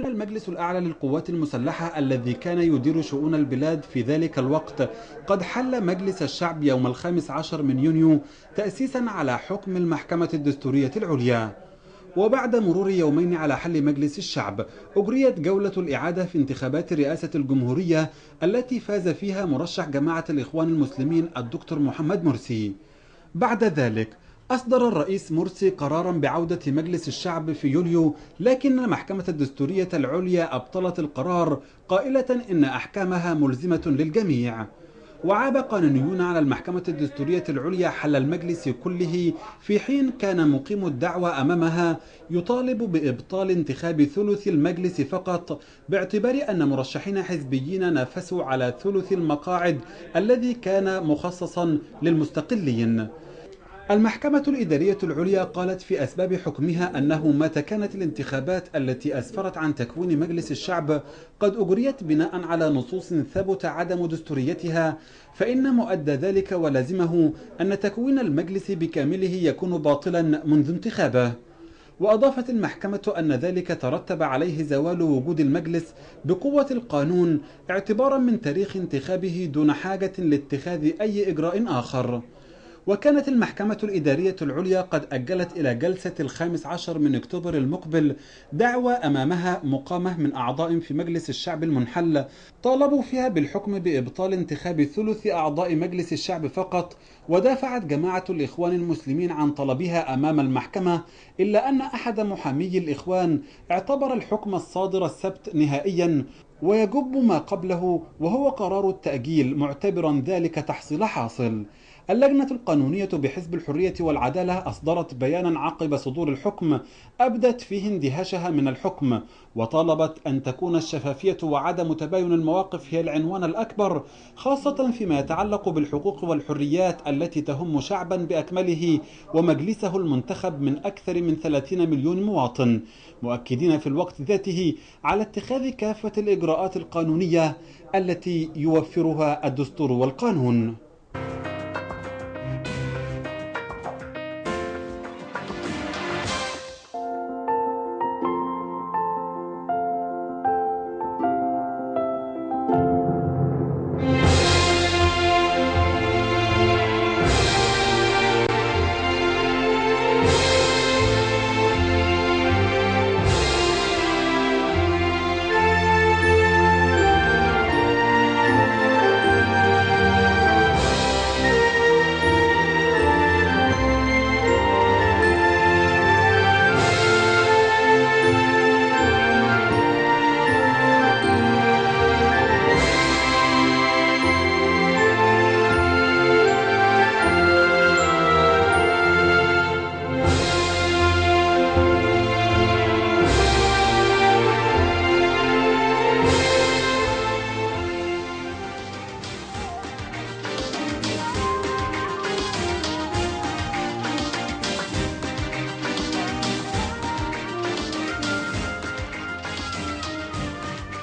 المجلس الأعلى للقوات المسلحة الذي كان يدير شؤون البلاد في ذلك الوقت قد حل مجلس الشعب يوم 15 من يونيو تأسيسا على حكم المحكمة الدستورية العليا. وبعد مرور يومين على حل مجلس الشعب أجريت جولة الإعادة في انتخابات رئاسة الجمهورية التي فاز فيها مرشح جماعة الإخوان المسلمين الدكتور محمد مرسي. بعد ذلك أصدر الرئيس مرسي قرارا بعودة مجلس الشعب في يوليو، لكن المحكمة الدستورية العليا أبطلت القرار قائلة إن أحكامها ملزمة للجميع. وعاب قانونيون على المحكمة الدستورية العليا حل المجلس كله، في حين كان مقيم الدعوى أمامها يطالب بإبطال انتخاب ثلث المجلس فقط، باعتبار أن مرشحين حزبيين نافسوا على ثلث المقاعد الذي كان مخصصا للمستقلين. المحكمة الإدارية العليا قالت في أسباب حكمها أنه متى كانت الانتخابات التي أسفرت عن تكوين مجلس الشعب قد أجريت بناء على نصوص ثبت عدم دستوريتها، فإن مؤدى ذلك ولازمه أن تكوين المجلس بكامله يكون باطلا منذ انتخابه. وأضافت المحكمة أن ذلك ترتب عليه زوال وجود المجلس بقوة القانون اعتبارا من تاريخ انتخابه دون حاجة لاتخاذ أي إجراء آخر. وكانت المحكمة الإدارية العليا قد أجلت إلى جلسة 15 من أكتوبر المقبل دعوى أمامها مقامة من أعضاء في مجلس الشعب المنحل طالبوا فيها بالحكم بإبطال انتخاب ثلث أعضاء مجلس الشعب فقط. ودافعت جماعة الإخوان المسلمين عن طلبها أمام المحكمة، إلا أن أحد محامي الإخوان اعتبر الحكم الصادر السبت نهائيا ويجب ما قبله وهو قرار التأجيل، معتبرا ذلك تحصيل حاصل. اللجنة القانونية بحزب الحرية والعدالة أصدرت بيانا عقب صدور الحكم أبدت فيه اندهاشها من الحكم، وطالبت أن تكون الشفافية وعدم تباين المواقف هي العنوان الأكبر، خاصة فيما يتعلق بالحقوق والحريات التي تهم شعبا بأكمله ومجلسه المنتخب من أكثر من 30 مليون مواطن، مؤكدين في الوقت ذاته على اتخاذ كافة الإجراءات القانونية التي يوفرها الدستور والقانون.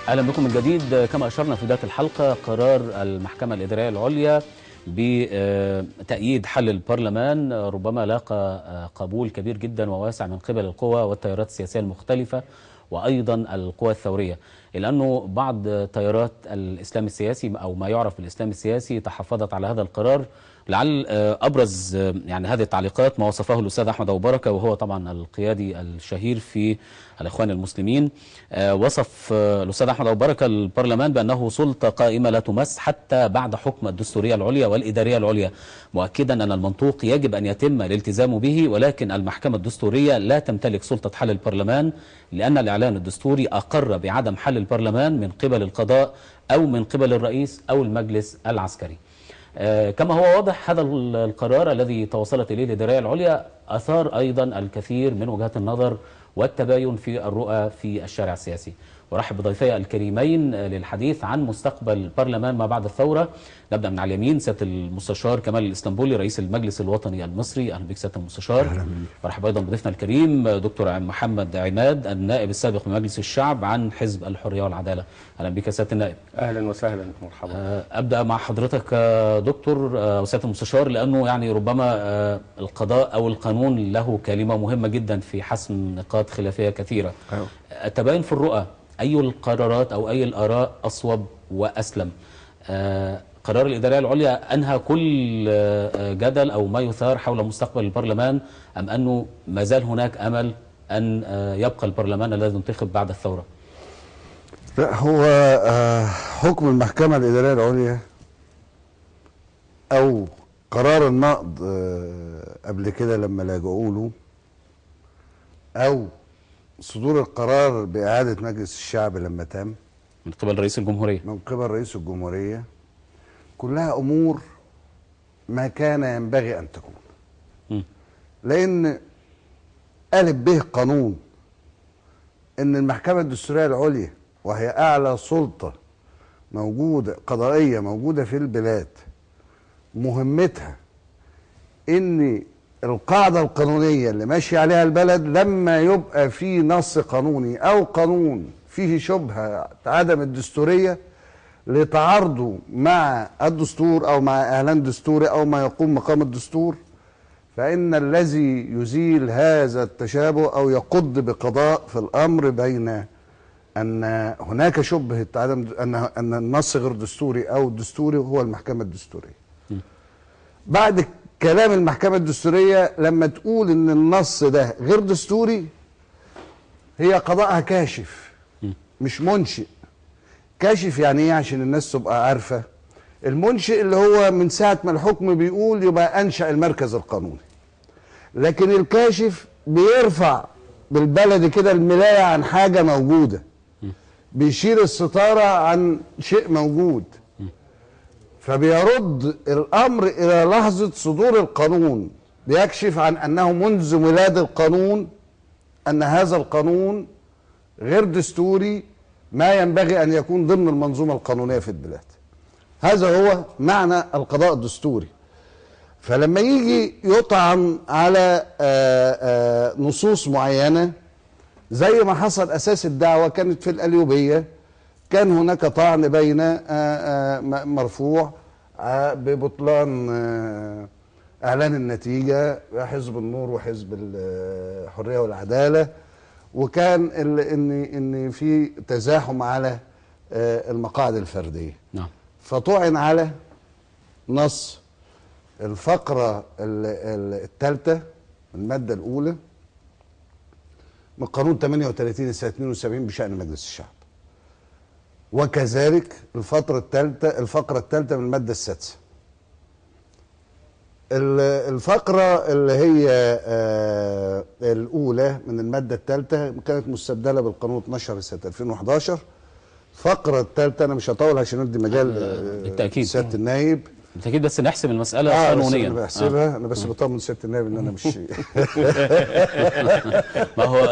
اهلا بكم من جديد. كما اشرنا في بدايه الحلقه، قرار المحكمه الاداريه العليا بتأييد حل البرلمان ربما لاقى قبول كبير جدا وواسع من قبل القوى والتيارات السياسيه المختلفه وايضا القوى الثوريه، الا انه بعض تيارات الاسلام السياسي او ما يعرف بالاسلام السياسي تحفظت على هذا القرار. لعل ابرز يعني هذه التعليقات ما وصفه الاستاذ احمد ابو بركه، وهو طبعا القيادي الشهير في الاخوان المسلمين. وصف الاستاذ احمد ابو بركه البرلمان بانه سلطه قائمه لا تمس حتى بعد حكم الدستوريه العليا والاداريه العليا، مؤكدا ان المنطوق يجب ان يتم الالتزام به، ولكن المحكمه الدستوريه لا تمتلك سلطه حل البرلمان، لان الاعلان الدستوري اقر بعدم حل البرلمان من قبل القضاء او من قبل الرئيس او المجلس العسكري. كما هو واضح، هذا القرار الذي توصلت إليه الإدارية العليا أثار أيضا الكثير من وجهات النظر والتباين في الرؤى في الشارع السياسي. ورحب بضيفي الكريمين للحديث عن مستقبل البرلمان ما بعد الثورة. نبدأ من على اليمين سيادة المستشار كمال الإسطنبولي رئيس المجلس الوطني المصري. أهلا بك سيادة المستشار. ورحب أيضا بضيفنا الكريم دكتور محمد عماد النائب السابق من مجلس الشعب عن حزب الحرية والعدالة. أهلا بك سيادة النائب. أهلا وسهلا، مرحبا. أبدأ مع حضرتك دكتور وسيادة المستشار، لأنه يعني ربما القضاء أو القانون له كلمة مهمة جدا في حسم نقاط خلافية كثيرة. التباين في الرؤى أي القرارات أو أي الآراء أصوب وأسلم؟ قرار الإدارية العليا أنهى كل جدل أو ما يثار حول مستقبل البرلمان، أم أنه ما زال هناك أمل أن يبقى البرلمان الذي انتخب بعد الثورة؟ لا، هو حكم المحكمة الإدارية العليا أو قرار النقض قبل كده لما لجأوا له، أو صدور القرار بإعادة مجلس الشعب لما تم من قبل رئيس الجمهورية، من قبل رئيس الجمهورية، كلها أمور ما كان ينبغي أن تكون. لأن ألف به قانون إن المحكمة الدستورية العليا، وهي أعلى سلطة موجودة قضائية موجودة في البلاد، مهمتها إن القاعدة القانونية اللي ماشي عليها البلد لما يبقى في نص قانوني أو قانون فيه شبهة عدم الدستورية لتعارضه مع الدستور أو مع إعلان دستوري أو ما يقوم مقام الدستور، فإن الذي يزيل هذا التشابه أو يقض بقضاء في الأمر بين أن هناك شبهة عدم أن النص غير دستوري أو دستوري هو المحكمة الدستورية. بعد كلام المحكمة الدستورية لما تقول إن النص ده غير دستوري، هي قضاءها كاشف مش منشئ. كاشف يعني ايه؟ عشان الناس تبقى عارفة، المنشئ اللي هو من ساعة ما الحكم بيقول يبقى أنشأ المركز القانوني، لكن الكاشف بيرفع بالبلد كده الملاية عن حاجة موجودة، بيشيل الستارة عن شيء موجود، فبيرد الأمر إلى لحظة صدور القانون، بيكشف عن أنه منذ ميلاد القانون أن هذا القانون غير دستوري، ما ينبغي أن يكون ضمن المنظومة القانونية في البلاد. هذا هو معنى القضاء الدستوري. فلما يجي يطعن على نصوص معينة، زي ما حصل أساس الدعوة كانت في القليوبية، كان هناك طعن بين مرفوع ببطلان إعلان النتيجة حزب النور وحزب الحرية والعدالة، وكان ان في تزاحم على المقاعد الفرديه. نعم. فطعن على نص الفقره الثالثه الماده الاولى من قانون 38 سنه 72 بشان مجلس الشعب، وكذلك الفقره الثالثه من الماده السادسه. الفقرة اللي هي الأولى من المادة الثالثة كانت مستبدلة بالقانون 12 سنة 2011. الفقرة الثالثة أنا مش هطول عشان ندي مجال بالتأكيد سيادة النايب بالتأكيد، بس نحسب المسألة قانونيا. أنا بحسبها أنا بس بطمن سيادة النايب إن أنا مش ما هو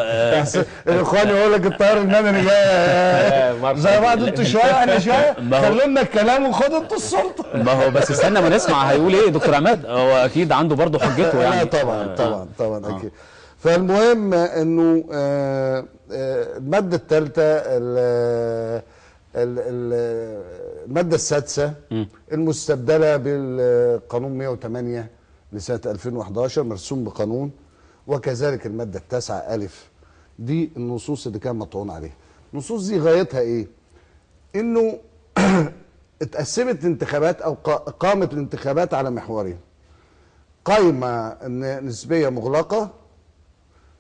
الإخوان يقول لك الطيار المدني جاي زي بعض، أنتوا شوية أنا شوية، خلوا لنا الكلام وخدوا أنتوا السلطة. ما هو بس استنى ما نسمع هيقول إيه دكتور عماد، هو أكيد عنده برضه حجته يعني. طبعا أكيد. فالمهم إنه المادة الثالثة المادة السادسة المستبدلة بالقانون 108 لسنة 2011 مرسوم بقانون، وكذلك المادة التاسعة ألف. دي النصوص اللي كان مطعون عليها. النصوص دي غايتها إيه؟ إنه اتقسمت الانتخابات أو قامت الانتخابات على محورين: قائمة نسبية مغلقة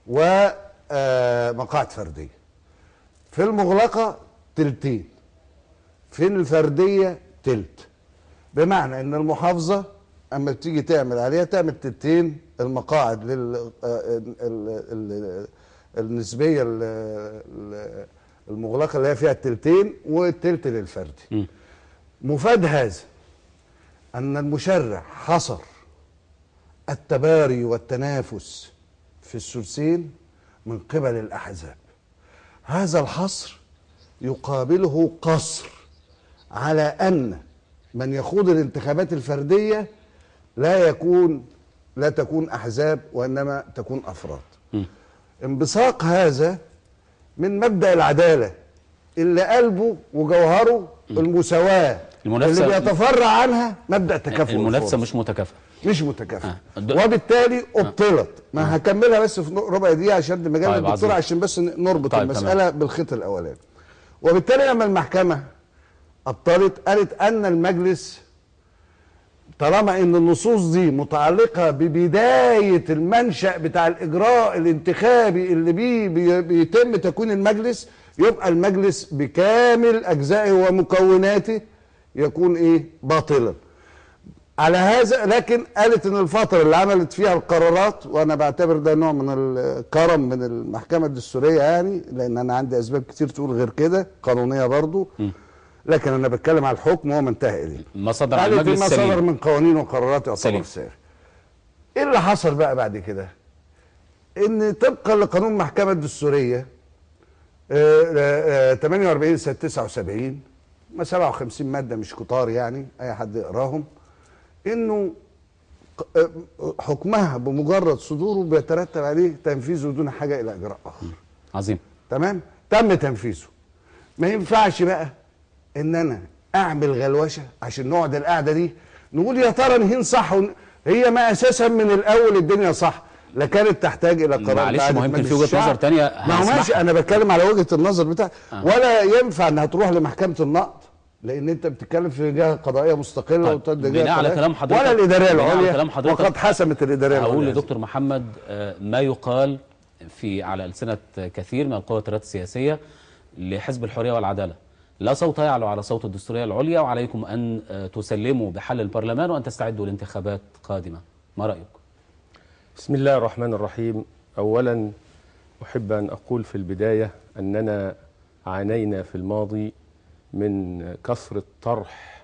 ومقاعد فردية. في المغلقة تلتين، في الفردية تلت، بمعنى ان المحافظة اما بتيجي تعمل عليها تعمل تلتين المقاعد النسبية المغلقة اللي هي فيها التلتين، والتلت للفردي. مفاد هذا ان المشرع حصر التباري والتنافس في الثلثين من قبل الأحزاب. هذا الحصر يقابله قصر على أن من يخوض الانتخابات الفردية لا تكون أحزاب، وإنما تكون أفراد. انبثاق هذا من مبدأ العدالة اللي قلبه وجوهره المساواة، اللي بيتفرع عنها مبدأ تكافؤ المنافسة مش متكافئة وبالتالي أبطلت. ما هكملها بس في ربع دقيقة عشان مجال الدكتور، عشان بس نربط المسألة بالخيط الأولاني. وبالتالي لما المحكمة أبطلت قالت أن المجلس طالما ان النصوص دي متعلقه ببدايه المنشا بتاع الاجراء الانتخابي اللي بيتم تكوين المجلس، يبقى المجلس بكامل اجزائه ومكوناته يكون ايه؟ باطلا. على هذا لكن قالت ان الفتره اللي عملت فيها القرارات، وانا بعتبر ده نوع من الكرم من المحكمه الدستوريه يعني، لان انا عندي اسباب كتير تقول غير كده قانونيه برضو، لكن انا بتكلم على الحكم وهو منتهي اليه. ما صدر عن المجلس ما سليم. صدر من قوانين وقرارات يعتبر ساري. ايه اللي حصل بقى بعد كده؟ ان طبقا لقانون المحكمه الدستوريه 48 سنه 79، ما 57 ماده مش كتار يعني اي حد يقراهم، انه حكمها بمجرد صدوره بيترتب عليه تنفيذه دون حاجه الى اجراء اخر. عظيم. تمام؟ تم تنفيذه. ما ينفعش بقى ان انا اعمل غلوشه عشان نقعد القعده دي نقول يا ترى نهين صح هي ما اساسا من الاول الدنيا صح، لا كانت تحتاج الى قرار. معلش ما يمكن في وجهه نظر ثانيه. ما هو ماشي، انا بتكلم على وجهه النظر بتاعتي. ولا ينفع انها تروح لمحكمه النقض، لان انت بتتكلم في جهه قضائيه مستقله. طيب بناء على كلام حضرتك ولا الاداريه العليا وقد حسمت الاداريه العليا. هقول لدكتور محمد ما يقال على ألسنة كثير من القوى والتيارات السياسيه لحزب الحريه والعداله: لا صوت يعلو على صوت الدستوريه العليا، وعليكم ان تسلموا بحل البرلمان وان تستعدوا لانتخابات قادمه. ما رايك؟ بسم الله الرحمن الرحيم. اولا احب ان اقول في البدايه اننا عانينا في الماضي من كثره طرح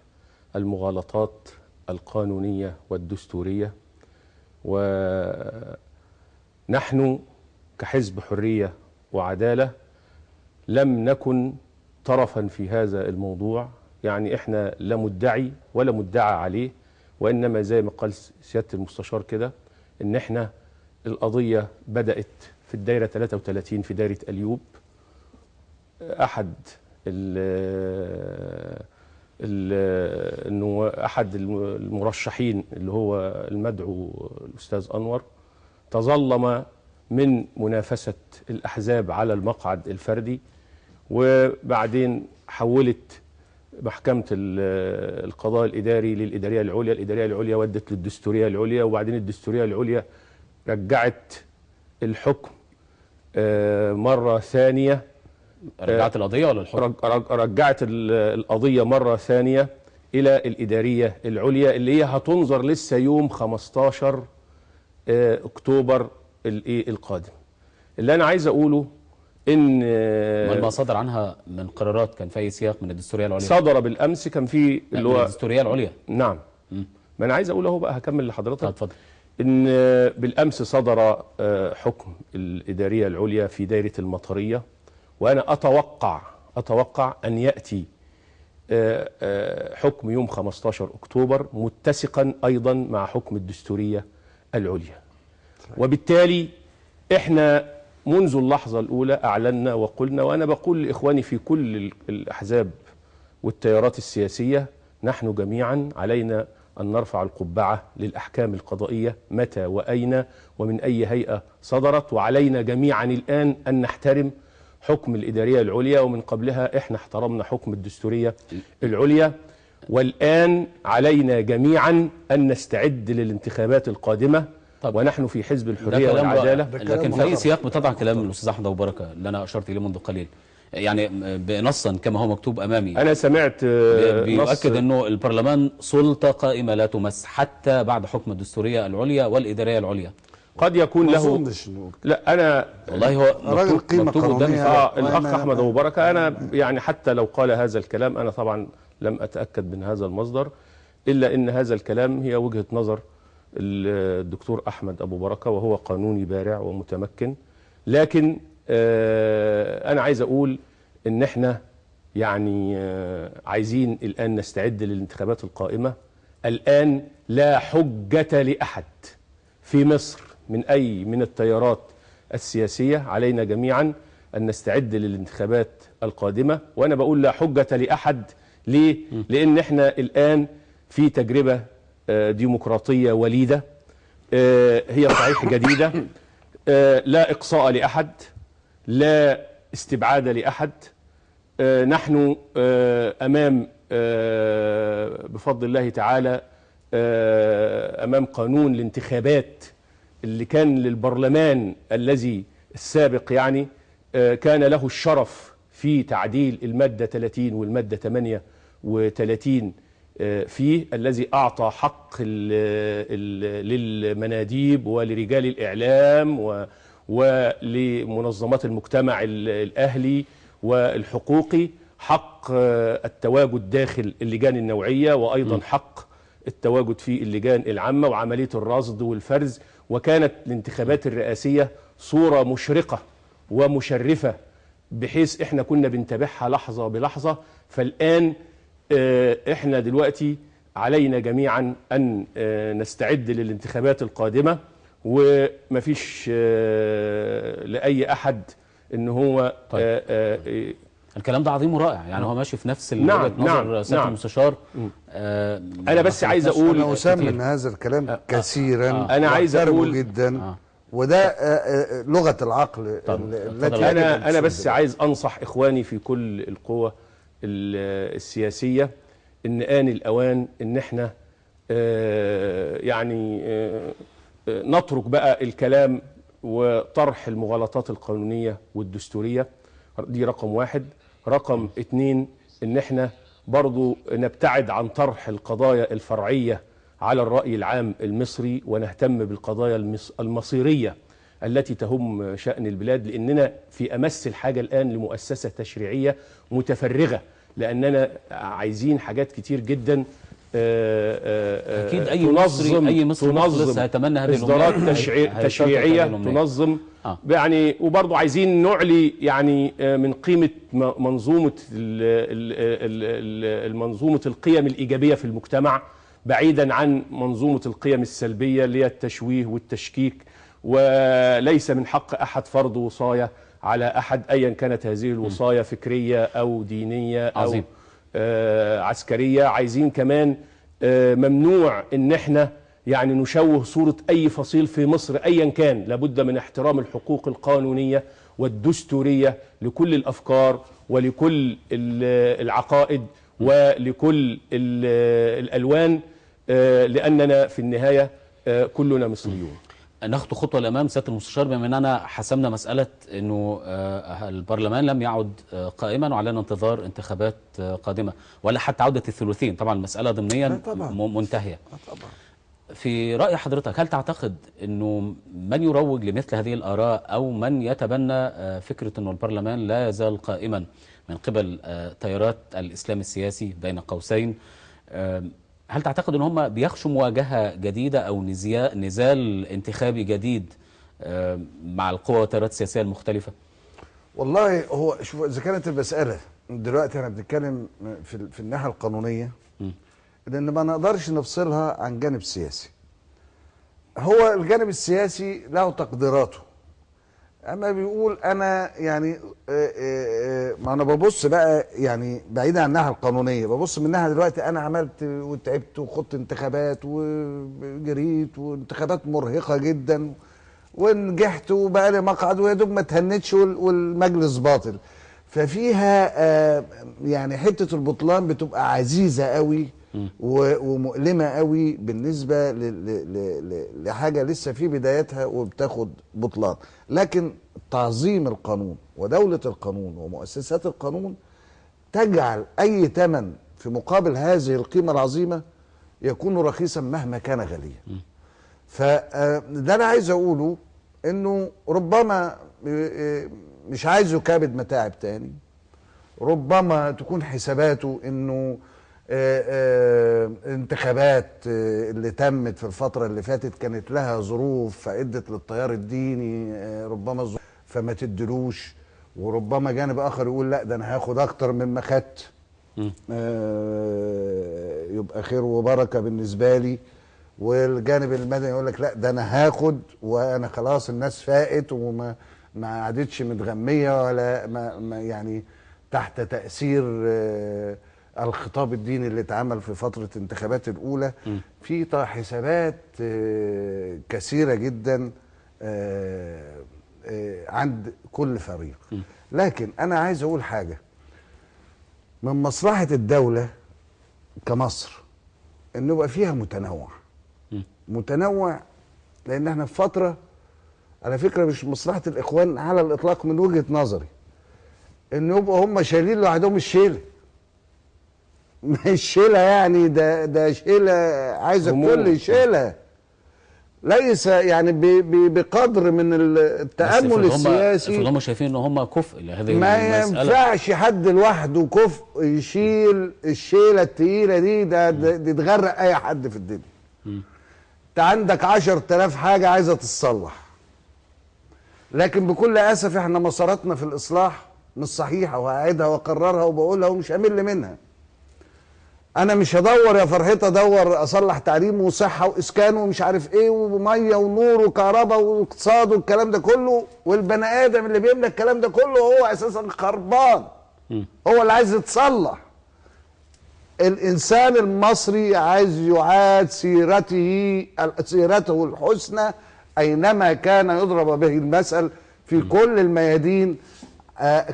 المغالطات القانونيه والدستوريه، ونحن كحزب حريه وعداله لم نكن طرفا في هذا الموضوع. يعني احنا لا مدعي ولا مدعى عليه، وانما زي ما قال سياده المستشار كده ان احنا القضيه بدات في الدايره 33 في دايره اليوب. احد المرشحين اللي هو المدعو الاستاذ انور تظلم من منافسه الاحزاب على المقعد الفردي، وبعدين حولت محكمة القضاء الإداري للإدارية العليا، الإدارية العليا ودت للدستورية العليا، وبعدين الدستورية العليا رجعت الحكم مرة ثانية. رجعت القضية ولا الحكم؟ رجعت القضية مرة ثانية إلى الإدارية العليا اللي هي هتنظر لسه يوم 15 أكتوبر القادم. اللي أنا عايز أقوله ان ما صدر عنها من قرارات كان في اي سياق من الدستوريه العليا؟ صدر بالامس كان في اللي هو الدستوريه العليا. نعم. ما انا عايز اقول اهو بقى، هكمل لحضرتك. اتفضل. ان بالامس صدر حكم الاداريه العليا في دايره المطريه، وانا اتوقع ان ياتي حكم يوم 15 اكتوبر متسقا ايضا مع حكم الدستوريه العليا. وبالتالي احنا منذ اللحظة الأولى أعلنا وقلنا، وأنا بقول لإخواني في كل الأحزاب والتيارات السياسية: نحن جميعا علينا أن نرفع القبعة للأحكام القضائية متى وأين ومن أي هيئة صدرت، وعلينا جميعا الآن أن نحترم حكم الإدارية العليا، ومن قبلها إحنا احترمنا حكم الدستورية العليا، والآن علينا جميعا أن نستعد للانتخابات القادمة. طب ونحن في حزب الحريه والعداله. لكن في اي سياق بتضع كلام الاستاذ احمد ابو بركه اللي انا اشرت اليه منذ قليل، يعني بنصا كما هو مكتوب امامي. انا سمعت بيؤكد انه البرلمان سلطه قائمه لا تمس حتى بعد حكم الدستوريه العليا والاداريه العليا. قد يكون له لا انا والله هو مكتوب قدامي. الاخ احمد ابو بركه، انا يعني حتى لو قال هذا الكلام انا طبعا لم اتاكد من هذا المصدر، الا ان هذا الكلام هي وجهه نظر الدكتور أحمد أبو بركة، وهو قانوني بارع ومتمكن. لكن أنا عايز أقول إن إحنا يعني عايزين الآن نستعد للانتخابات القائمة. الآن لا حجة لأحد في مصر من التيارات السياسية. علينا جميعا أن نستعد للانتخابات القادمة، وأنا بقول لا حجة لأحد. ليه؟ لأن إحنا الآن في تجربة ديمقراطية وليدة، هي صحيح جديدة، لا إقصاء لأحد، لا استبعاد لأحد، نحن أمام بفضل الله تعالى أمام قانون الانتخابات اللي كان للبرلمان الذي السابق، يعني كان له الشرف في تعديل المادة 30 والمادة 38 فيه، الذي أعطى حق للمناديب ولرجال الإعلام ولمنظمات المجتمع الأهلي والحقوقي حق التواجد داخل اللجان النوعية، وأيضا حق التواجد في اللجان العامة وعملية الرصد والفرز. وكانت الانتخابات الرئاسية صورة مشرقة ومشرفة بحيث احنا كنا بنتابعها لحظة بلحظة. فالآن احنا دلوقتي علينا جميعا أن نستعد للانتخابات القادمة، ومفيش لأي أحد ان هو طيب. الكلام ده عظيم ورائع، يعني هو ماشي في نفس نعم وجهة نظر سيادة المستشار. انا بس عايز اقول انا اسام من هذا الكلام كثيرا. انا عايز اقول جدا وده لغة العقل التي انا بس عايز انصح اخواني في كل القوى السياسية ان آن الاوان ان احنا يعني نترك بقى الكلام وطرح المغالطات القانونية والدستورية. دي رقم واحد. رقم اتنين ان احنا برضو نبتعد عن طرح القضايا الفرعية على الرأي العام المصري، ونهتم بالقضايا المصيرية التي تهم شأن البلاد، لأننا في أمس الحاجة الآن لمؤسسة تشريعية متفرغة، لأننا عايزين حاجات كتير جدا. أكيد أي مصري مخلص هيتمنى هذه إصدارات تشريعية تنظم يعني. وبرضو عايزين نعلي يعني من قيمة منظومة القيم الإيجابية في المجتمع، بعيدا عن منظومة القيم السلبية اللي هي التشويه والتشكيك. وليس من حق أحد فرض وصاية على أحد أيا كانت هذه الوصاية، فكرية أو دينية أو عظيم. عسكرية. عايزين كمان ممنوع ان احنا يعني نشوه صورة اي فصيل في مصر ايا كان. لابد من احترام الحقوق القانونية والدستورية لكل الافكار ولكل العقائد ولكل الالوان، لاننا في النهاية كلنا مصريون. ناخد خطوة للأمام سيادة المستشار، بما أننا حسمنا مسألة أنه البرلمان لم يعد قائما وعلينا انتظار انتخابات قادمة ولا حتى عودة الثلثين. طبعا المسألة ضمنيا منتهية. طبعا. في رأي حضرتك، هل تعتقد أنه من يروج لمثل هذه الآراء أو من يتبنى فكرة أنه البرلمان لا يزال قائما من قبل تيارات الإسلام السياسي بين قوسين، هل تعتقد ان هم بيخشوا مواجهه جديده او نزال انتخابي جديد مع القوى والتيارات السياسيه المختلفه؟ والله هو شوف، اذا كانت المساله دلوقتي احنا بنتكلم في الناحيه القانونيه، لان ما نقدرش نفصلها عن جانب سياسي. هو الجانب السياسي له تقديراته، اما بيقول انا يعني ما انا ببص بقى يعني بعيدا عن الناحيه القانونيه، ببص من ناحيه دلوقتي انا عملت وتعبت وخدت انتخابات وجريت وانتخابات مرهقه جدا ونجحت وبقى لي مقعد ويا دوب ما تهنتش والمجلس باطل. ففيها يعني حته البطلان بتبقى عزيزه قوي ومؤلمه قوي بالنسبه لحاجه لسه في بدايتها وبتاخد بطلان. لكن تعظيم القانون ودوله القانون ومؤسسات القانون تجعل اي ثمن في مقابل هذه القيمه العظيمه يكون رخيصا مهما كان غاليا. فده انا عايز اقوله، انه ربما مش عايز يكابد متاعب تاني، ربما تكون حساباته انه انتخابات اللي تمت في الفترة اللي فاتت كانت لها ظروف فادت للتيار الديني ربما ظروف فما تدلوش، وربما جانب اخر يقول لا ده انا هاخد اكتر مما خدت يبقى خير وبركة بالنسبة لي، والجانب المدني يقول لك لا ده انا هاخد وانا خلاص الناس فاقت وما عادتش متغمية ولا ما يعني تحت تأثير الخطاب الديني اللي اتعمل في فترة الانتخابات الأولى. في حسابات كثيرة جدا عند كل فريق. لكن أنا عايز أقول حاجة، من مصلحة الدولة كمصر إنه يبقى فيها متنوع. متنوع لأن احنا في فترة، على فكرة مش مصلحة الإخوان على الإطلاق من وجهة نظري إنه يبقوا هم شايلين لوحدهم الشيلة. مش شيلة يعني، ده شيلة عايزة الكل يشيلها، ليس يعني بقدر من التأمل السياسي. هم شايفين ان هم كفء لهذه ما المسألة. ينفعش حد لوحده كفء يشيل الشيلة التقيلة دي، دي تغرق اي حد في الدنيا. انت عندك 10,000 حاجة عايزة تتصلح، لكن بكل اسف احنا مساراتنا في الاصلاح مش صحيحة، وهعيدها واكررها وبقولها ومش همل منها. انا مش هدور يا فرحتي ادور اصلح تعليم وصحه واسكان ومش عارف ايه وميه ونور وكهرباء واقتصاد والكلام ده كله، والبني ادم اللي بيملك الكلام ده كله هو اساسا خربان، هو اللي عايز يتصلح. الانسان المصري عايز يعاد سيرته الحسنى اينما كان يضرب به المثل في كل الميادين،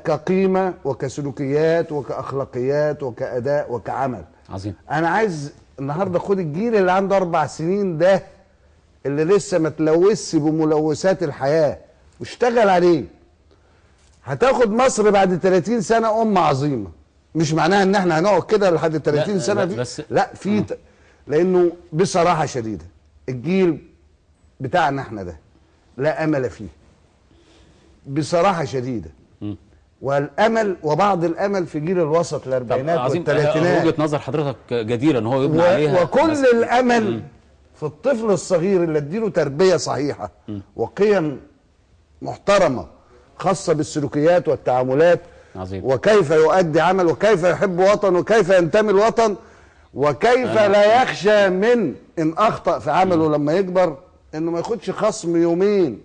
كقيمه وكسلوكيات وكاخلاقيات وكاداء وكعمل. عظيم. انا عايز النهارده خد الجيل اللي عنده 4 سنين ده، اللي لسه ما تلوثش بملوثات الحياه واشتغل عليه، هتاخد مصر بعد 30 سنه عظيمه. مش معناها ان احنا هنقعد كده لحد 30 سنه لا في لانه بصراحه شديده الجيل بتاعنا احنا ده لا امل فيه بصراحه شديده. والامل وبعض الامل في جيل الوسط الاربعينات والثلاثينات. وجهه نظر حضرتك جديره ان هو يبني عليها، وكل الامل في الطفل الصغير اللي اديله تربيه صحيحه وقيم محترمه خاصه بالسلوكيات والتعاملات. عظيم. وكيف يؤدي عمل، وكيف يحب وطن، وكيف ينتمي الوطن، وكيف لا يخشى من ان اخطا في عمله لما يكبر انه ما ياخدش خصم يومين.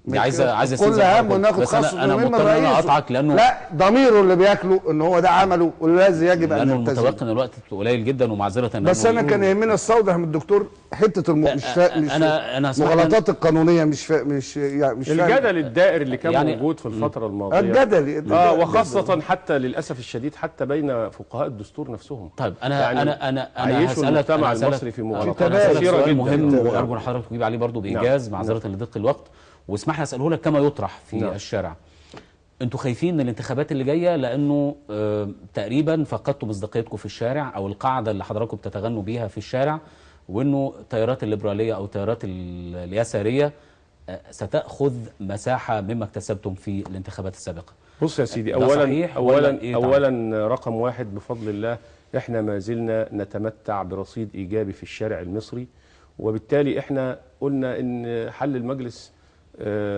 دي عايز كل هم ناخد خصم يومين من الرئيس. انا اقطعك لانه لا، ضميره اللي بياكله ان هو ده عمله والذي يجب ان لانه نلتزم. المتوقع ان الوقت قليل جدا ومعذره. بس انا كان يهمني استوضح من الدكتور حته المغالطات القانونيه. مش الجدل الدائر اللي كان يعني موجود في الفتره الماضيه. الجدل وخاصه حتى للاسف الشديد حتى بين فقهاء الدستور نفسهم. طيب انا عايشوا المجتمع المصري في مغالطات كثيره جدا مهم، وارجو ان حضرتك تجيب عليه برضه بايجاز معذره لضيق الوقت. واسمح لي اساله لك كما يطرح في الشارع. انتوا خايفين من الانتخابات اللي جايه لانه تقريبا فقدتوا مصداقيتكم في الشارع، او القاعده اللي حضراتكم بتتغنوا بيها في الشارع، وانه التيارات الليبراليه او التيارات اليساريه ستاخذ مساحه مما اكتسبتم في الانتخابات السابقه. بص يا سيدي، اولا رقم واحد بفضل الله احنا ما زلنا نتمتع برصيد ايجابي في الشارع المصري، وبالتالي احنا قلنا ان حل المجلس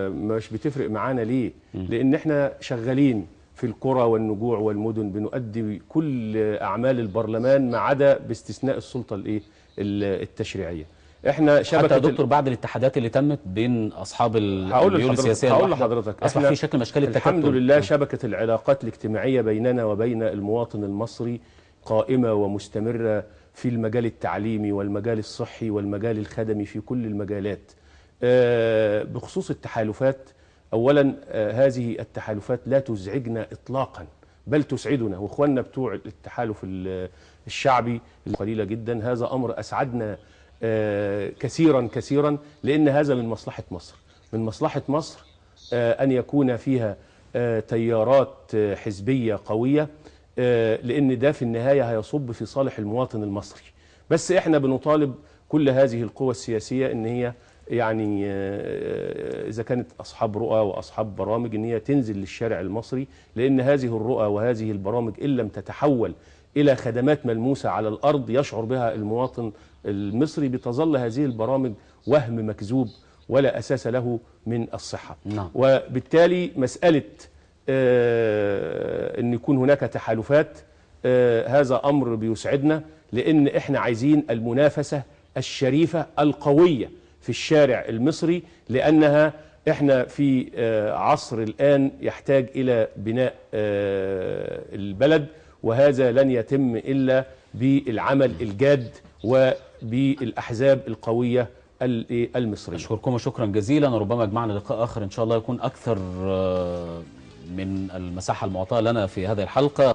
مش بتفرق معانا. ليه؟ لان احنا شغالين في القرى والنجوع والمدن، بنؤدي كل اعمال البرلمان ما عدا باستثناء السلطه التشريعيه. احنا شبكه حتى يا دكتور بعد الاتحادات اللي تمت بين اصحاب الميول السياسيه، هقول لحضرتك اصبح في شكل من اشكال التكتل. الحمد لله شبكه العلاقات الاجتماعيه بيننا وبين المواطن المصري قائمه ومستمره في المجال التعليمي والمجال الصحي والمجال الخدمي في كل المجالات. بخصوص التحالفات، اولا هذه التحالفات لا تزعجنا اطلاقا بل تسعدنا، واخواننا بتوع التحالف الشعبي قليله جدا. هذا امر اسعدنا كثيرا لان هذا من مصلحه مصر. من مصلحه مصر ان يكون فيها تيارات حزبيه قويه، لان ده في النهايه هيصب في صالح المواطن المصري. بس احنا بنطالب كل هذه القوى السياسيه ان هي يعني إذا كانت أصحاب رؤى وأصحاب برامج إن هي تنزل للشارع المصري، لأن هذه الرؤى وهذه البرامج إن لم تتحول إلى خدمات ملموسة على الأرض يشعر بها المواطن المصري، بتظل هذه البرامج وهم مكذوب ولا أساس له من الصحة. وبالتالي مسألة أن يكون هناك تحالفات هذا أمر بيسعدنا، لأن إحنا عايزين المنافسة الشريفة القوية في الشارع المصري، لأنها احنا في عصر الآن يحتاج إلى بناء البلد، وهذا لن يتم إلا بالعمل الجاد وبالأحزاب القوية المصرية. أشكركم شكرا جزيلا، وربما يجمعنا لقاء آخر إن شاء الله يكون أكثر من المساحة المعطاة لنا في هذه الحلقة.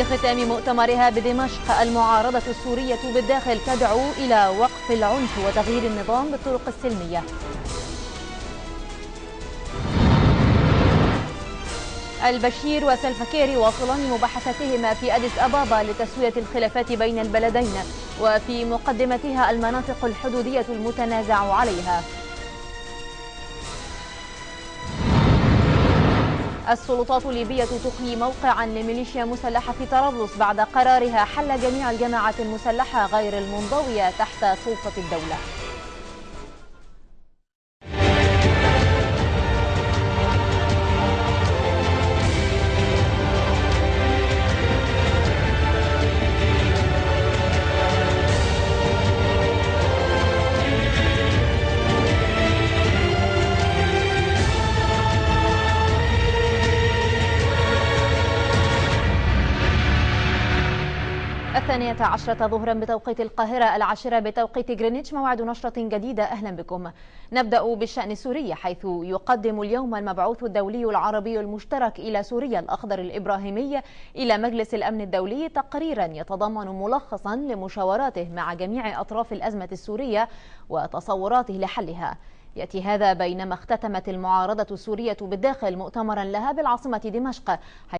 في ختام مؤتمرها بدمشق، المعارضة السورية بالداخل تدعو إلى وقف العنف وتغيير النظام بالطرق السلمية. البشير وسلفاكير يواصلان مباحثاتهما في أديس أبابا لتسوية الخلافات بين البلدين، وفي مقدمتها المناطق الحدودية المتنازع عليها. السلطات الليبية تخلي موقعا لميليشيا مسلحة في طرابلس بعد قرارها حل جميع الجماعات المسلحة غير المنضوية تحت سلطة الدولة. الثانية عشرة ظهرا بتوقيت القاهرة، 10 بتوقيت غرينتش، موعد نشرة جديدة. أهلا بكم. نبدأ بالشأن السوري، حيث يقدم اليوم المبعوث الدولي العربي المشترك إلى سوريا الأخضر الإبراهيمي إلى مجلس الأمن الدولي تقريرا يتضمن ملخصا لمشاوراته مع جميع أطراف الأزمة السورية وتصوراته لحلها. يأتي هذا بينما اختتمت المعارضة السورية بالداخل مؤتمرا لها بالعاصمة دمشق،